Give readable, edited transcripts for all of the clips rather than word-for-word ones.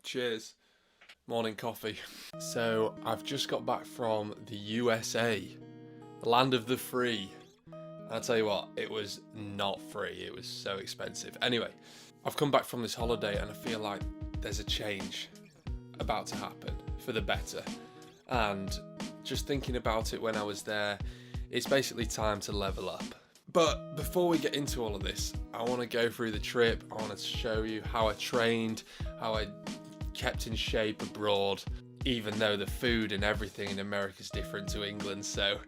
Cheers. Morning coffee. So I've just got back from the USA, the land of the free. And I'll tell you what, it was not free. It was so expensive. Anyway, I've come back from this holiday and I feel like there's a change about to happen for the better. And just thinking about it when I was there, it's basically time to level up. But before we get into all of this, I want to go through the trip. I want to show you how I trained, how I kept in shape abroad, even though the food and everything in America is different to England. So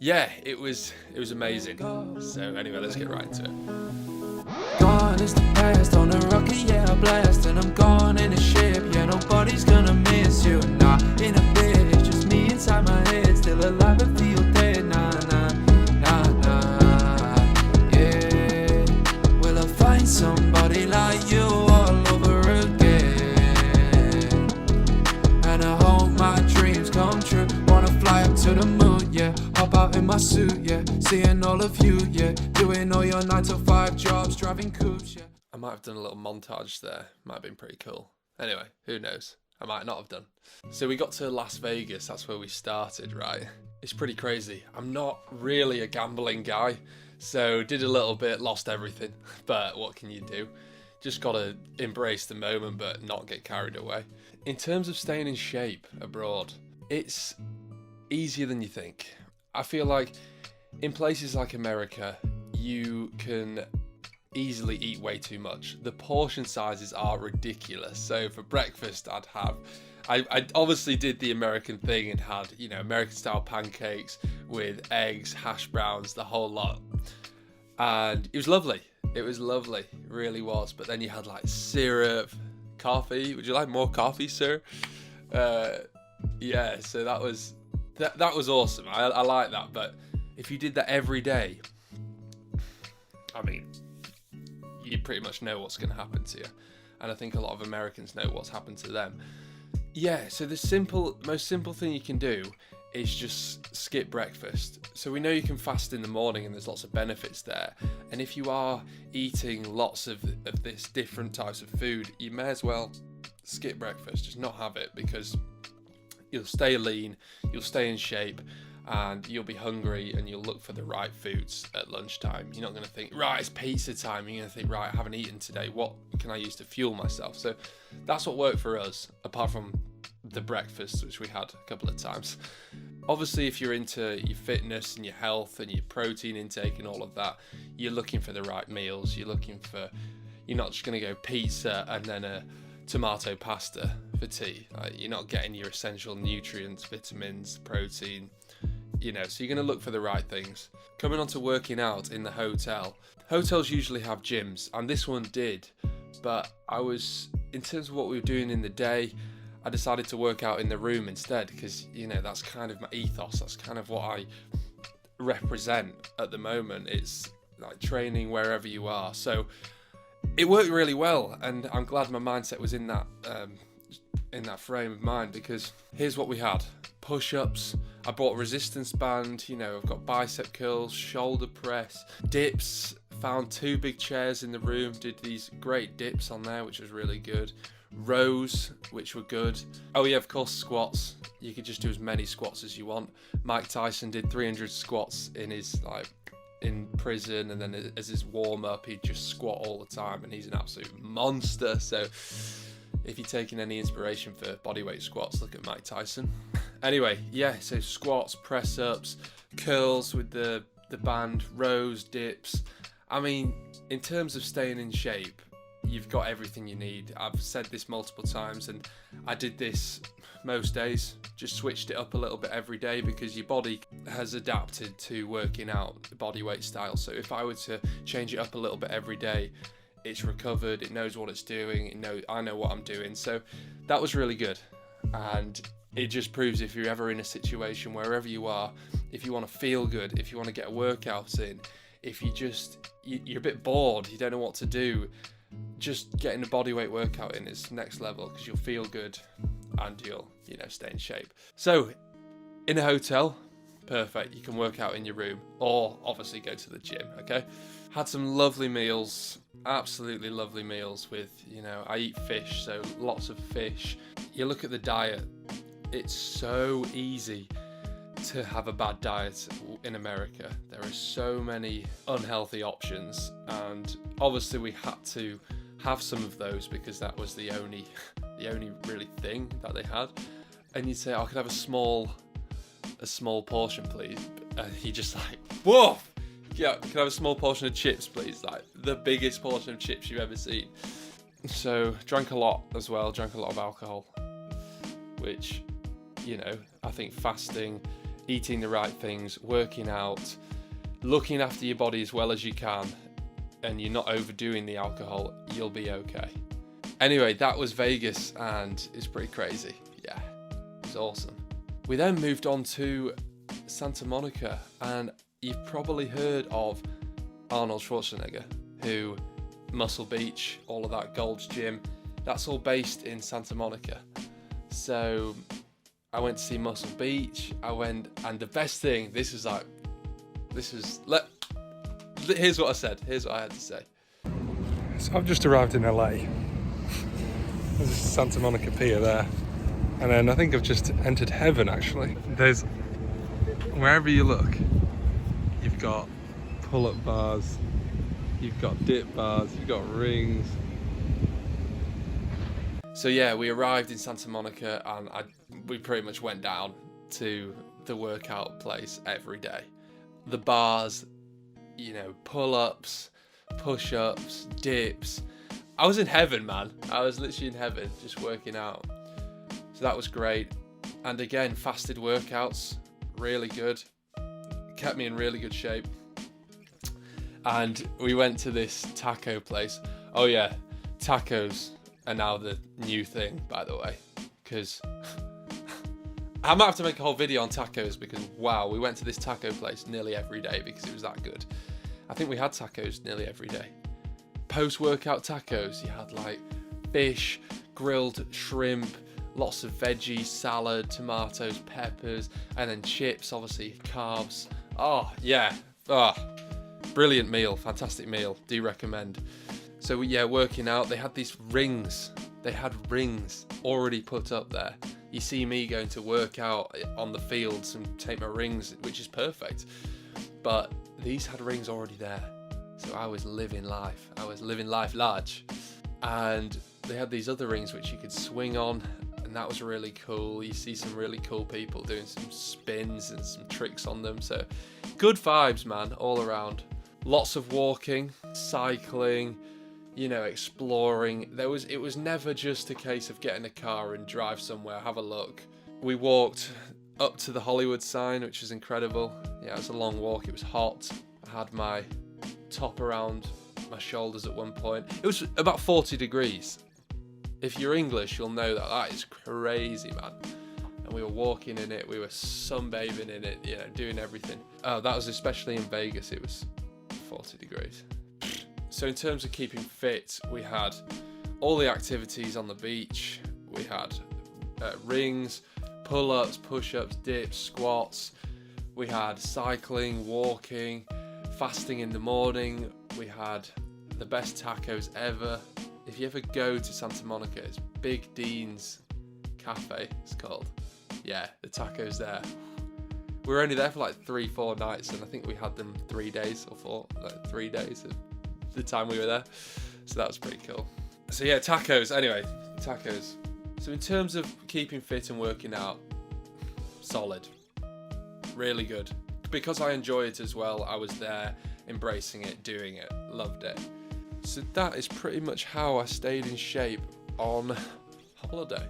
yeah, it was amazing. So anyway, let's get right into it. Gone is the past, on a rocket, yeah, I blast. And I'm gone in a ship, yeah, nobody's gonna miss you. Not in a bit, it's just me inside my head, still alive and feel dead. Nah, nah, nah, nah, yeah. Will I find somebody like you all over again? And I hope my dreams come true. Wanna fly up to the moon, yeah. Hop out in my suit, yeah. Seeing all of you, yeah. Doing all your 9-to-5 jobs, driving coupes, yeah. I might have done a little montage there. Might have been pretty cool. Anyway, who knows? I might not have done. So we got to Las Vegas. That's where we started, right? It's pretty crazy. I'm not really a gambling guy, so did a little bit, lost everything. But what can you do? Just gotta embrace the moment, but not get carried away. In terms of staying in shape abroad, it's easier than you think. I feel like in places like America, you can easily eat way too much. The portion sizes are ridiculous. So for breakfast, I obviously did the American thing and had, American style pancakes with eggs, hash browns, the whole lot. And it was lovely. It was lovely. It really was. But then you had like syrup, coffee. Would you like more coffee, sir? Yeah, so that was awesome. I like that. But if you did that every day, I mean, you pretty much know what's going to happen to you. And I think a lot of Americans know what's happened to them. Yeah, so the most simple thing you can do is just skip breakfast. So we know you can fast in the morning and there's lots of benefits there. And if you are eating lots of this different types of food, you may as well skip breakfast, just not have it, because you'll stay lean, you'll stay in shape, and you'll be hungry and you'll look for the right foods at lunchtime. You're not going to think, right, it's pizza time. You're going to think, right, I haven't eaten today. What can I use to fuel myself? So that's what worked for us, apart from the breakfast, which we had a couple of times. Obviously, if you're into your fitness and your health and your protein intake and all of that, you're looking for the right meals. You're not just going to go pizza and then a tomato pasta for tea. You're not getting your essential nutrients, vitamins, protein, so you're going to look for the right things. Coming on to working out in the hotel. Hotels usually have gyms, and this one did, but in terms of what we were doing in the day, I decided to work out in the room instead, because, that's kind of my ethos. That's kind of what I represent at the moment. It's like training wherever you are. So it worked really well, and I'm glad my mindset was in that frame of mind, because here's what we had. Push-ups, I bought a resistance band, I've got bicep curls, shoulder press, dips, found 2 big chairs in the room, did these great dips on there, which was really good. Rows, which were good. Oh yeah, of course, squats. You could just do as many squats as you want. Mike Tyson did 300 squats in prison, and then as his warm-up, he'd just squat all the time, and he's an absolute monster. So if you're taking any inspiration for bodyweight squats, look at Mike Tyson. Anyway, yeah, so squats, press-ups, curls with the band, rows, dips. I mean, in terms of staying in shape, you've got everything you need. I've said this multiple times, and I did this most days. Just switched it up a little bit every day, because your body has adapted to working out the bodyweight style. So if I were to change it up a little bit every day, it's recovered, it knows what it's doing, I know what I'm doing. So that was really good. And it just proves, if you're ever in a situation, wherever you are, if you want to feel good, if you want to get a workout in, if you're a bit bored, you don't know what to do, just getting a bodyweight workout in is next level, because you'll feel good and you'll stay in shape. So in a hotel, perfect, you can work out in your room, or obviously go to the gym. Okay, had some lovely meals, absolutely lovely meals with, you know, I eat fish, so lots of fish. You look at the diet, it's so easy to have a bad diet in America. There are so many unhealthy options, and obviously we had to have some of those because that was the only really thing that they had. And you'd say, oh, I could have a small portion, please. And he just like, whoa, yeah, can I have a small portion of chips, please? Like the biggest portion of chips you've ever seen. So drank a lot as well, drank a lot of alcohol, which, you know, I think fasting, eating the right things, working out, looking after your body as well as you can, and you're not overdoing the alcohol, you'll be okay. Anyway, that was Vegas, and it's pretty crazy. Yeah, it was awesome. We then moved on to Santa Monica, and you've probably heard of Arnold Schwarzenegger, who Muscle Beach, all of that, Gold's Gym, that's all based in Santa Monica. So I went to see Muscle Beach. I went, and the best thing, here's what I said. Here's what I had to say. So I've just arrived in LA. There's a Santa Monica Pier there. And then I think I've just entered heaven, actually. There's, wherever you look, you've got pull-up bars, you've got dip bars, you've got rings. So yeah, we arrived in Santa Monica, and we pretty much went down to the workout place every day. The bars, you know, pull-ups, push-ups, dips. I was in heaven, man. I was literally in heaven, just working out. So that was great. And again, fasted workouts, really good. Kept me in really good shape. And we went to this taco place. Oh yeah, tacos are now the new thing, by the way. Because I might have to make a whole video on tacos, because wow, we went to this taco place nearly every day because it was that good. I think we had tacos nearly every day. Post-workout tacos, you had like fish, grilled shrimp, lots of veggies, salad, tomatoes, peppers, and then chips, obviously, carbs. Oh, yeah. Oh, brilliant meal, fantastic meal. Do recommend. So yeah, working out, they had these rings. They had rings already put up there. You see me going to work out on the fields and take my rings, which is perfect. But these had rings already there. So I was living life. I was living life large. And they had these other rings which you could swing on, and that was really cool. You see some really cool people doing some spins and some tricks on them. So good vibes, man, all around. Lots of walking, cycling, you know, exploring. It was never just a case of getting a car and drive somewhere, have a look. We walked up to the Hollywood sign, which is incredible. Yeah, it was a long walk. It was hot. I had my top around my shoulders at one point. It was about 40 degrees. If you're English, you'll know that is crazy, man. And we were walking in it, we were sunbathing in it, you know, doing everything. Oh, that was especially in Vegas, it was 40 degrees. So in terms of keeping fit, we had all the activities on the beach. We had rings, pull-ups, push-ups, dips, squats. We had cycling, walking, fasting in the morning. We had the best tacos ever. If you ever go to Santa Monica, it's Big Dean's Cafe, it's called. Yeah, the tacos there. We were only there for like 3-4 nights, and I think we had them 3 days or 4, like 3 days of the time we were there. So that was pretty cool. So yeah, tacos. Anyway, tacos. So in terms of keeping fit and working out, solid. Really good. Because I enjoy it as well, I was there, embracing it, doing it, loved it. So that is pretty much how I stayed in shape on holiday.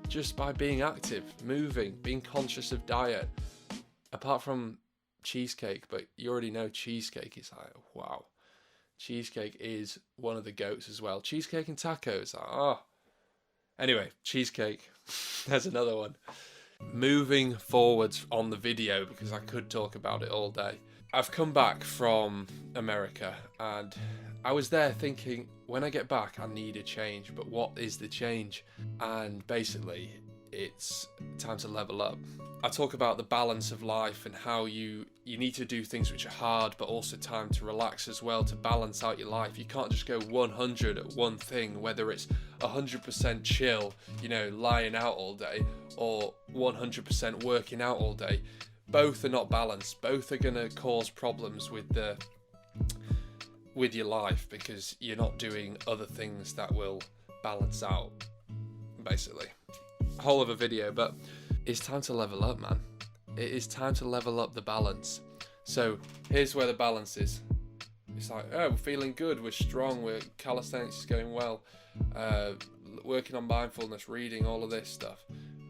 Just by being active, moving, being conscious of diet. Apart from cheesecake, but you already know cheesecake is like, wow. Cheesecake is one of the goats as well. Cheesecake and tacos, Anyway, cheesecake, there's another one. Moving forwards on the video, because I could talk about it all day. I've come back from America, and I was there thinking, when I get back, I need a change, but what is the change? And basically, it's time to level up. I talk about the balance of life and how you need to do things which are hard, but also time to relax as well, to balance out your life. You can't just go 100 at one thing, whether it's 100% chill, you know, lying out all day, or 100% working out all day. Both are not balanced. Both are going to cause problems with your life, because you're not doing other things that will balance out, basically. A whole other video, but it's time to level up, man. It is time to level up the balance. So here's where the balance is. It's like, oh, we're feeling good, we're strong, calisthenics is going well, working on mindfulness, reading, all of this stuff.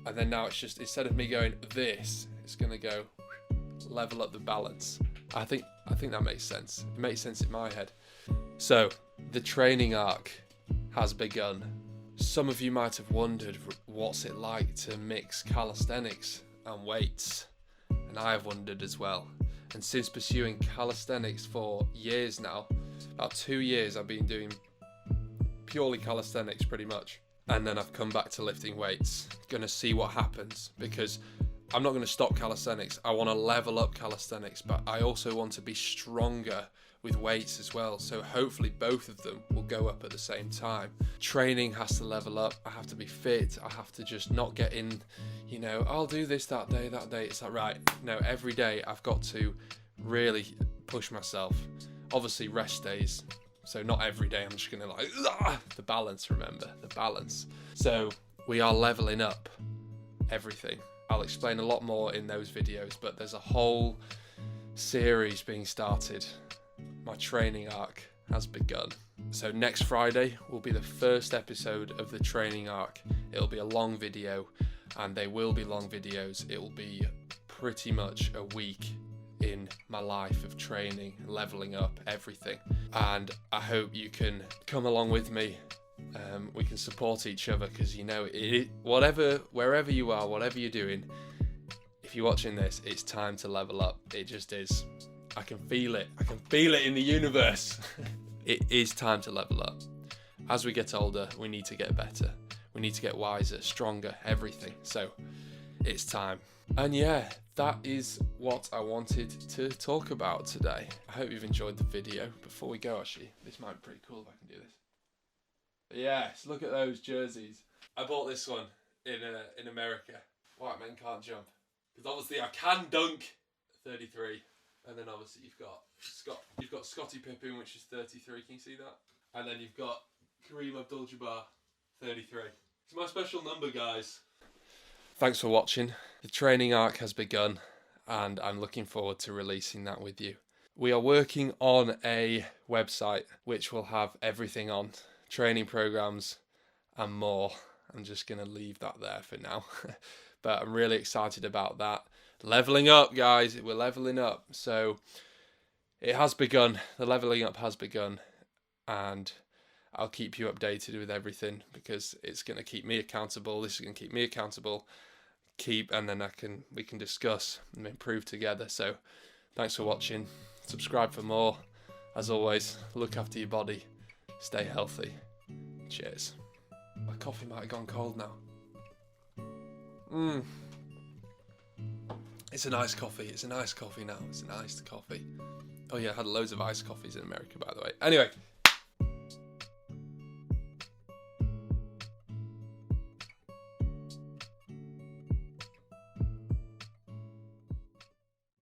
And then now it's just, instead of me going this, it's gonna go level up the balance. I think that makes sense. It makes sense in my head. So the training arc has begun. Some of you might have wondered, what's it like to mix calisthenics and weights? And I have wondered as well. And since pursuing calisthenics for years now, about 2 years, I've been doing purely calisthenics pretty much. And then I've come back to lifting weights. Gonna see what happens, because I'm not gonna stop calisthenics. I wanna level up calisthenics, but I also want to be stronger with weights as well. So hopefully both of them will go up at the same time. Training has to level up. I have to be fit. I have to just not get in, you know, I'll do this that day. It's like, right, no, every day I've got to really push myself. Obviously rest days. So not every day I'm just gonna like, the balance, remember, the balance. So we are leveling up everything. I'll explain a lot more in those videos, but there's a whole series being started. My training arc has begun. So next Friday will be the first episode of the training arc. It'll be a long video, and they will be long videos. It will be pretty much a week in my life of training, leveling up, everything. And I hope you can come along with me. We can support each other, because you know, wherever you are, whatever you're doing, if you're watching this, it's time to level up. It just is. I can feel it. I can feel it in the universe. It is time to level up. As we get older, we need to get better. We need to get wiser, stronger, everything. So it's time. And yeah, that is what I wanted to talk about today. I hope you've enjoyed the video. Before we go, actually, this might be pretty cool if I can do this. But yes, look at those jerseys. I bought this one in America. White men can't jump. Because obviously I can dunk 33. And then obviously you've got Scottie Pippen, which is 33. Can you see that? And then you've got Kareem Abdul-Jabbar, 33. It's my special number, guys. Thanks for watching. The training arc has begun, and I'm looking forward to releasing that with you. We are working on a website which will have everything on, training programs and more. I'm just going to leave that there for now. But I'm really excited about that. Leveling up, guys. We're leveling up. So it has begun. The leveling up has begun. And I'll keep you updated with everything, because it's going to keep me accountable. This is going to keep me accountable. And then we can discuss and improve together. So thanks for watching. Subscribe for more. As always, look after your body. Stay healthy. Cheers. My coffee might have gone cold now. It's a nice coffee. It's a nice coffee now. It's an iced coffee. Oh yeah, I had loads of iced coffees in America, by the way. Anyway.